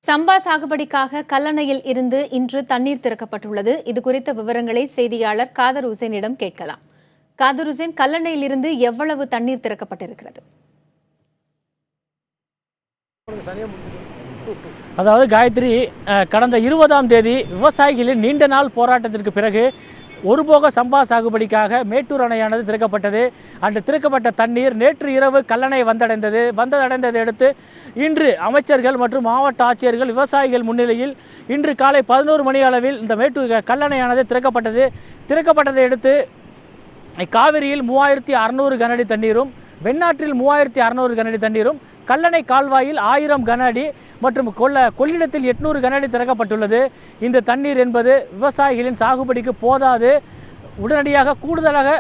சம்பா சாகுபடிக்காக கல்லணையில் இருந்து இன்று தண்ணீர் திறக்கப்பட்டுள்ளது. இது குறித்த விவரங்களை செய்தியாளர் காதர் ஹுசேனிடம் கேட்கலாம். காதர் ஹுசேன், கல்லணையில் இருந்து எவ்வளவு தண்ணீர் திறக்கப்பட்டிருக்கிறது? அதாவது காயத்ரி, கடந்த 20ஆம் தேதி விவசாயிகளின் நீண்ட நாள் போராட்டத்திற்கு பிறகு ஒருபோக சம்பா சாகுபடிக்காக மேட்டூர் அணையானது திறக்கப்பட்டது. அன்று திறக்கப்பட்ட தண்ணீர் நேற்று இரவு கல்லணை வந்தடைந்ததை அடுத்து இன்று அமைச்சர்கள் மற்றும் மாவட்ட ஆட்சியர்கள் விவசாயிகள் முன்னிலையில் இன்று காலை 11 மணி அளவில் இந்த மேட்டூர் கல்லணையானது திறக்கப்பட்டதை அடுத்து காவிரியில் 3600 கனஅடி தண்ணீரும், வெண்ணாற்றில் 3600 கனஅடி தண்ணீரும், கல்லணை கால்வாயில் 1000 கனஅடி மற்றும் கொள்ளிடத்தில் 800 கனஅடி திறக்கப்பட்டுள்ளது. இந்த தண்ணீர் என்பது விவசாயிகளின் சாகுபடிக்கு போதாது, உடனடியாக கூடுதலாக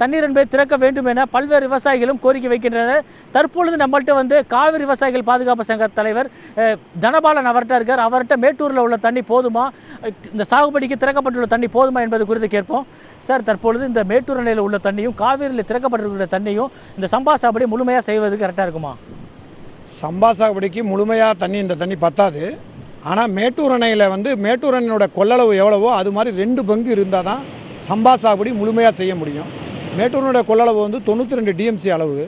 தண்ணீர் என்பதை திறக்க வேண்டும் என பல்வேறு விவசாயிகளும் கோரிக்கை வைக்கின்றனர். தற்பொழுது நம்மள்கிட்ட காவிரி விவசாயிகள் பாதுகாப்பு சங்க தலைவர் தனபாலன் அவர்கிட்ட மேட்டூரில் உள்ள தண்ணி போதுமா, இந்த சாகுபடிக்கு திறக்கப்பட்டுள்ள தண்ணி போதுமா என்பது குறித்து கேட்போம். சார், தற்பொழுது இந்த மேட்டூர் அணையில் உள்ள தண்ணியும் காவிரியில் திறக்கப்பட்டிருக்கிற தண்ணியும் இந்த சம்பா சாகுபடி முழுமையாக செய்வது கரெக்டாக இருக்குமா? சம்பா சாகுபடிக்கு முழுமையாக இந்த தண்ணி பத்தாது. ஆனால் மேட்டூர் அணையில் மேட்டூர் அணையோட கொள்ளளவு எவ்வளவோ அது மாதிரி 2 பங்கு இருந்தால் தான் சம்பா சாகுபடி முழுமையாக செய்ய முடியும். மேட்டூரினோட கொள்ளளவு 92 டிஎம்சி அளவு,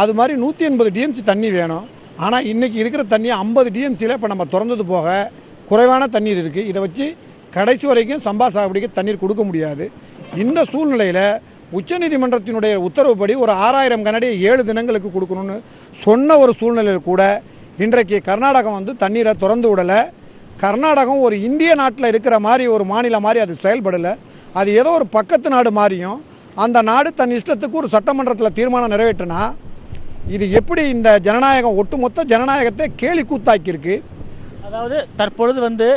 அது மாதிரி 180 டிஎம்சி தண்ணி வேணும். ஆனால் இன்றைக்கி இருக்கிற தண்ணி 50 டிஎம்சியில் இப்போ நம்ம திறந்தது போக குறைவான தண்ணீர் இருக்குது. இதை வச்சு கடைசி வரைக்கும் சம்பா சாகுபடிக்கு தண்ணீர் கொடுக்க முடியாது. இந்த சூழ்நிலையில் உச்சநீதிமன்றத்தினுடைய உத்தரவுப்படி ஒரு 6000 கனஅடி 7 தினங்களுக்கு கொடுக்கணும்னு சொன்ன ஒரு சூழ்நிலையில் கூட இன்றைக்கு கர்நாடகம் தண்ணீரை திறந்து விடலை. கர்நாடகம் ஒரு இந்திய நாட்டில் இருக்கிற மாதிரி ஒரு மாநிலம் மாதிரி அது செயல்படலை. அது ஏதோ ஒரு பக்கத்து நாடு மாதிரியும் அந்த நாடு தன் இஷ்டத்துக்கு ஒரு சட்டமன்றத்தில் தீர்மானம் நிறைவேற்றினா இது எப்படி இந்த ஜனநாயகம் ஒட்டுமொத்த ஜனநாயகத்தை கேலி கூத்தாக்கியிருக்கு. அதாவது தற்பொழுது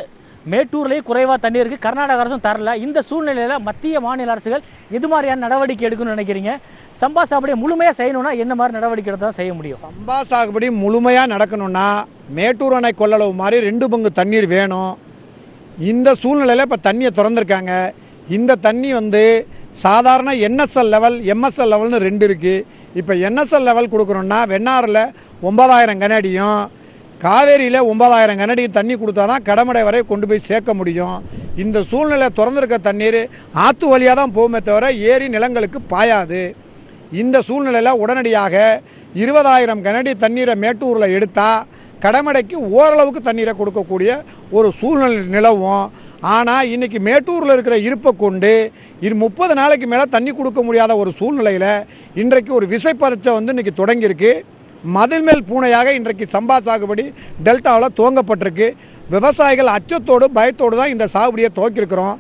மேட்டூர்லேயே குறைவாக தண்ணீருக்கு கர்நாடக அரசும் தரல. இந்த சூழ்நிலையில் மத்திய மாநில அரசுகள் எது மாதிரியான நடவடிக்கை எடுக்கணும்னு நினைக்கிறீங்க? சம்பா சாகுபடி முழுமையாக செய்யணும்னா என்ன மாதிரி நடவடிக்கை தான் செய்ய முடியும்? சம்பா சாகுபடி முழுமையாக நடக்கணும்னா மேட்டூர் அணை கொள்ளளவு மாதிரி 2 பங்கு தண்ணீர் வேணும். இந்த சூழ்நிலையில் இப்போ தண்ணியை திறந்துருக்காங்க. இந்த தண்ணி சாதாரண என்எஸ்எல் லெவல், எம்எஸ்எல் லெவல்னு 2 இருக்குது. இப்போ என்எஸ்எல் லெவல் கொடுக்கணுன்னா வெண்ணாறில் 9000 கனஅடியும் காவேரியில் 9000 கனஅடி தண்ணி கொடுத்தா தான் கடமடை வரை கொண்டு போய் சேர்க்க முடியும். இந்த சூழ்நிலை திறந்துருக்க தண்ணீர் ஆற்று வழியாக தான் போகுமே தவிர ஏரி நிலங்களுக்கு பாயாது. இந்த சூழ்நிலையில் உடனடியாக 20000 கனஅடி தண்ணீரை மேட்டூரில் எடுத்தால் கடமடைக்கு ஓரளவுக்கு தண்ணீரை கொடுக்கக்கூடிய ஒரு சூழ்நிலை நிலவும். ஆனால் இன்றைக்கி மேட்டூரில் இருக்கிற இருப்பை கொண்டு 30 நாளைக்கு மேலே தண்ணி கொடுக்க முடியாத ஒரு சூழ்நிலையில் இன்றைக்கு ஒரு விசைப்பரீட்சை இன்றைக்கி தொடங்கியிருக்கு. மதில் மேல் பூனையாக இன்றைக்கு சம்பா சாகுபடி டெல்டாவில் துவங்கப்பட்டிருக்கு. விவசாயிகள் அச்சத்தோடு பயத்தோடு தான் இந்த சாகுபடியை துவக்கியிருக்கிறோம்.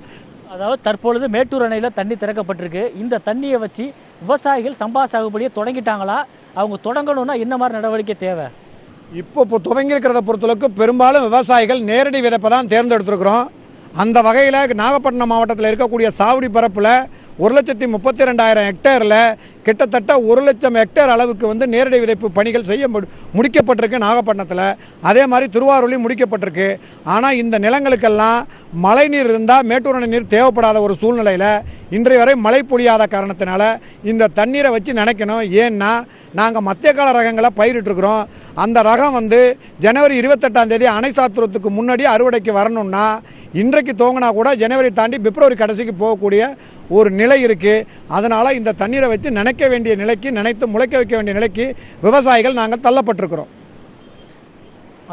அதாவது தற்பொழுது மேட்டூர் அணையில் தண்ணி திறக்கப்பட்டிருக்கு. இந்த தண்ணியை வச்சு விவசாயிகள் சம்பா சாகுபடியை தொடங்கிட்டாங்களா? அவங்க தொடங்கணும்னா என்ன மாதிரி நடவடிக்கை தேவை? இப்போ துவங்கியிருக்கிறத பொறுத்தளவுக்கு பெரும்பாலும் விவசாயிகள் நேரடி விதைப்பை தான் தேர்ந்தெடுத்துருக்குறோம். அந்த வகையில் நாகப்பட்டினம் மாவட்டத்தில் இருக்கக்கூடிய சாகுபடி பரப்பில் 1,32,000 ஹெக்டேரில் கிட்டத்தட்ட 1,00,000 ஹெக்டேர் அளவுக்கு நேரடி விதைப்பு பணிகள் முடிக்கப்பட்டிருக்கு நாகப்பட்டினத்தில். அதே மாதிரி திருவாரூரில் முடிக்கப்பட்டிருக்கு. ஆனால் இந்த நிலங்களுக்கெல்லாம் மழை நீர் இருந்தால் மேட்டூர் அணை நீர் தேவைப்படாத ஒரு சூழ்நிலையில் இன்றைய வரை மழை பொழியாத காரணத்தினால இந்த தண்ணீரை வச்சு நினைக்கணும். ஏன்னா நாங்கள் மத்திய கால ரகங்களை பயிரிட்டுருக்குறோம். அந்த ரகம் ஜனவரி 28ஆம் தேதி அணை சாத்துறதுக்கு முன்னாடி அறுவடைக்கு வரணும்னா இன்றைக்கு துவங்கினா கூட ஜனவரி தாண்டி பிப்ரவரி கடைசிக்கு போகக்கூடிய ஒரு நிலை இருக்குது. அதனால் இந்த தண்ணீரை வச்சு நினைக்க வேண்டிய நிலைக்கு, நினைத்து முளைக்க வைக்க வேண்டிய நிலைக்கு விவசாயிகள் நாங்கள் தள்ளப்பட்டிருக்கிறோம்.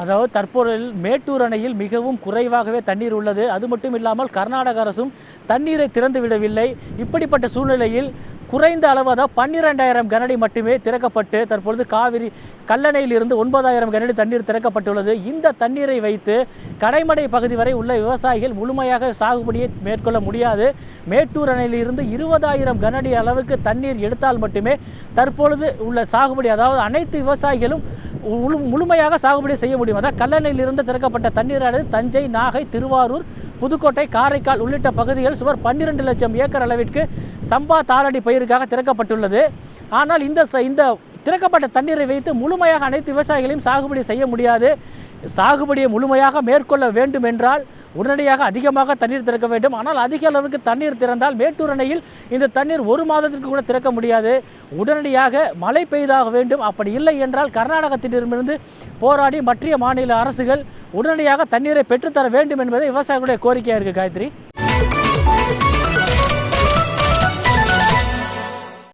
அதாவது தற்போது மேட்டூர் அணையில் மிகவும் குறைவாகவே தண்ணீர் உள்ளது. அது மட்டும் இல்லாமல் கர்நாடக அரசும் தண்ணீரை திறந்து விடவில்லை. இப்படிப்பட்ட சூழ்நிலையில் குறைந்த அளவு, அதாவது 12000 கனஅடி மட்டுமே திறக்கப்பட்டு தற்பொழுது காவிரி கல்லணையில் இருந்து 9000 கனஅடி தண்ணீர் திறக்கப்பட்டுள்ளது. இந்த தண்ணீரை வைத்து கடைமடை பகுதி வரை உள்ள விவசாயிகள் முழுமையாக சாகுபடியை மேற்கொள்ள முடியாது. மேட்டூர் அணையில் இருந்து 20000 கனஅடி அளவுக்கு தண்ணீர் எடுத்தால் மட்டுமே தற்பொழுது உள்ள சாகுபடி, அதாவது அனைத்து விவசாயிகளும் முழுமையாக சாகுபடி செய்ய முடியும். அதாவது கல்லணையில் இருந்து திறக்கப்பட்ட தண்ணீரானது தஞ்சை, நாகை, திருவாரூர், புதுக்கோட்டை, காரைக்கால் உள்ளிட்ட பகுதிகள் சுமார் 12 லட்சம் ஏக்கர் அளவிற்கு சம்பா தாளடி பயிருக்காக திறக்கப்பட்டுள்ளது. ஆனால் இந்த திறக்கப்பட்ட தண்ணீரை வைத்து முழுமையாக அனைத்து விவசாயிகளையும் சாகுபடி செய்ய முடியாது. சாகுபடியை முழுமையாக மேற்கொள்ள வேண்டும் என்றால் உடனடியாக அதிகமாக தண்ணீர் திறக்க வேண்டும். ஆனால் அதிக அளவுக்கு தண்ணீர் திறந்தால் மேட்டூர் அணையில் இந்த தண்ணீர் 1 மாதத்திற்கு கூட திறக்க முடியாது. உடனடியாக மழை பெய்தாக வேண்டும். அப்படி இல்லை என்றால் கர்நாடகத்திலிருந்து போராடி மற்ற மாநில அரசுகள் உடனடியாக தண்ணீரை பெற்றுத்தர வேண்டும் என்பதை விவசாயிகளுடைய கோரிக்கையாக இருக்குது. காயத்ரி.